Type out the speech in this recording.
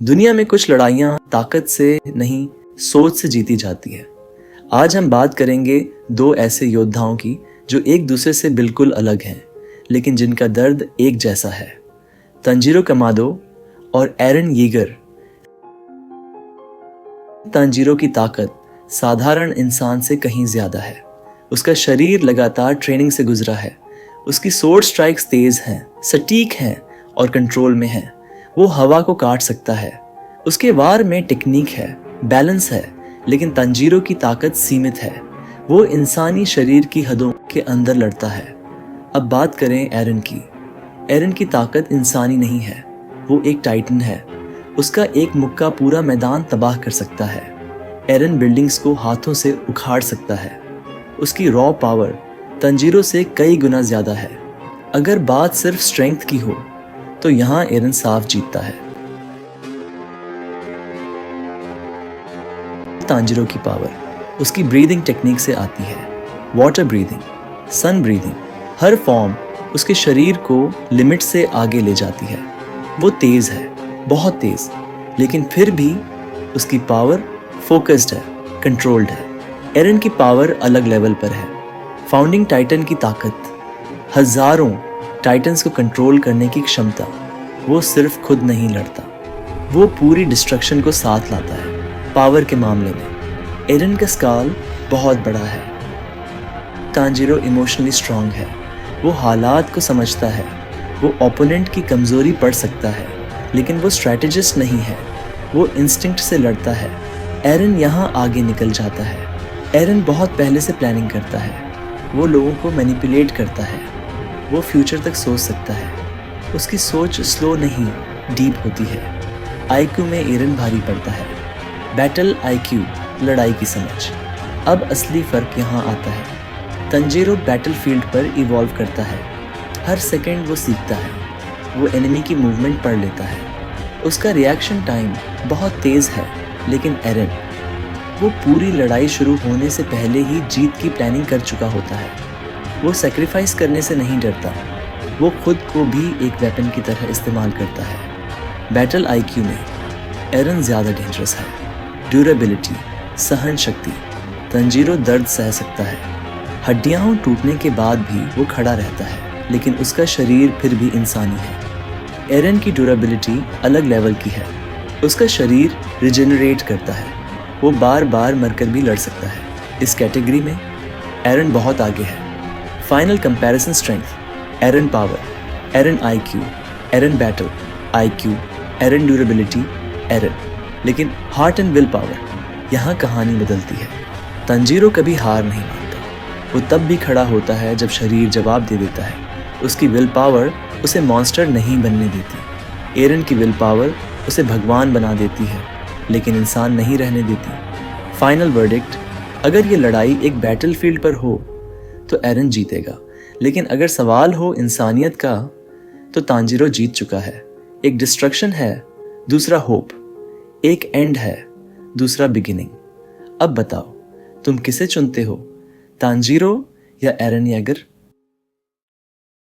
दुनिया में कुछ लड़ाइयाँ ताकत से नहीं, सोच से जीती जाती है। आज हम बात करेंगे दो ऐसे योद्धाओं की जो एक दूसरे से बिल्कुल अलग हैं, लेकिन जिनका दर्द एक जैसा है। तंजीरो कमादो और एरन यीगर। तंजीरो की ताकत साधारण इंसान से कहीं ज्यादा है। उसका शरीर लगातार ट्रेनिंग से गुजरा है। उसकी स्वॉर्ड स्ट्राइक्स तेज हैं, सटीक हैं और कंट्रोल में हैं। वो हवा को काट सकता है। उसके वार में टेक्निक है, बैलेंस है, लेकिन तंजीरो की ताकत सीमित है। वो इंसानी शरीर की हदों के अंदर लड़ता है। अब बात करें एरन की। एरन की ताकत इंसानी नहीं है, वो एक टाइटन है। उसका एक मुक्का पूरा मैदान तबाह कर सकता है। एरन बिल्डिंग्स को हाथों से उखाड़ सकता है। उसकी रॉ पावर तंजीरो से कई गुना ज्यादा है। अगर बात सिर्फ स्ट्रेंथ की हो तो यहाँ एरन साफ जीतता है। तंजीरो की पावर उसकी ब्रीदिंग टेक्निक से आती है। वाटर ब्रीदिंग, सन ब्रीदिंग, हर फॉर्म उसके शरीर को लिमिट से आगे ले जाती है। वो तेज है, बहुत तेज, लेकिन फिर भी उसकी पावर फोकस्ड है, कंट्रोल्ड है। एरन की पावर अलग लेवल पर है। फाउंडिंग टाइटन की ताकत, हजारों टाइटन्स को कंट्रोल करने की क्षमता। वो सिर्फ खुद नहीं लड़ता, वो पूरी डिस्ट्रक्शन को साथ लाता है। पावर के मामले में एरन का स्काल बहुत बड़ा है। तंजीरो इमोशनली स्ट्रांग है। वो हालात को समझता है। वो ओपोनेंट की कमजोरी पढ़ सकता है, लेकिन वो स्ट्रैटेजिस्ट नहीं है। वो इंस्टिंक्ट से लड़ता है। एरन यहाँ आगे निकल जाता है। एरन बहुत पहले से प्लानिंग करता है। वो लोगों को मैनिपुलेट करता है। वो फ्यूचर तक सोच सकता है। उसकी सोच स्लो नहीं, डीप होती है। आईक्यू में एरन भारी पड़ता है। बैटल आईक्यू, लड़ाई की समझ। अब असली फर्क यहाँ आता है। तंजीरो बैटलफील्ड पर इवॉल्व करता है। हर सेकंड वो सीखता है। वो एनिमी की मूवमेंट पढ़ लेता है। उसका रिएक्शन टाइम बहुत तेज है, लेकिन एरन, वो पूरी लड़ाई शुरू होने से पहले ही जीत की प्लानिंग कर चुका होता है। वो सैक्रिफाइस करने से नहीं डरता। वो खुद को भी एक वेपन की तरह इस्तेमाल करता है। बैटल आईक्यू में एरन ज़्यादा डेंजरस है। ड्यूरेबिलिटी, सहन शक्ति, तंजीरो दर्द सह सकता है। हड्डियाँ टूटने के बाद भी वो खड़ा रहता है, लेकिन उसका शरीर फिर भी इंसानी है। एरन की ड्यूरेबिलिटी अलग लेवल की है। उसका शरीर रिजेनरेट करता है। वो बार बार मरकर भी लड़ सकता है। इस कैटेगरी में एरन बहुत आगे है। फाइनल कंपैरिजन स्ट्रेंथ, एरन पावर, एरन आईक्यू, एरन बैटल आईक्यू, एरन ड्यूरेबिलिटी, एरन। लेकिन हार्ट एंड विल पावर, यहाँ कहानी बदलती है। तंजीरो कभी हार नहीं मानता। वो तब भी खड़ा होता है जब शरीर जवाब दे देता है। उसकी विल पावर उसे मॉन्स्टर नहीं बनने देती। एरन की विल पावर उसे भगवान बना देती है, लेकिन इंसान नहीं रहने देती। फाइनल वर्डिक्ट, अगर ये लड़ाई एक बैटलफील्ड पर हो तो एरन जीतेगा, लेकिन अगर सवाल हो इंसानियत का तो तंजीरो जीत चुका है। एक डिस्ट्रक्शन है, दूसरा होप। एक एंड है, दूसरा बिगिनिंग। अब बताओ, तुम किसे चुनते हो, तंजीरो या एरन येगर?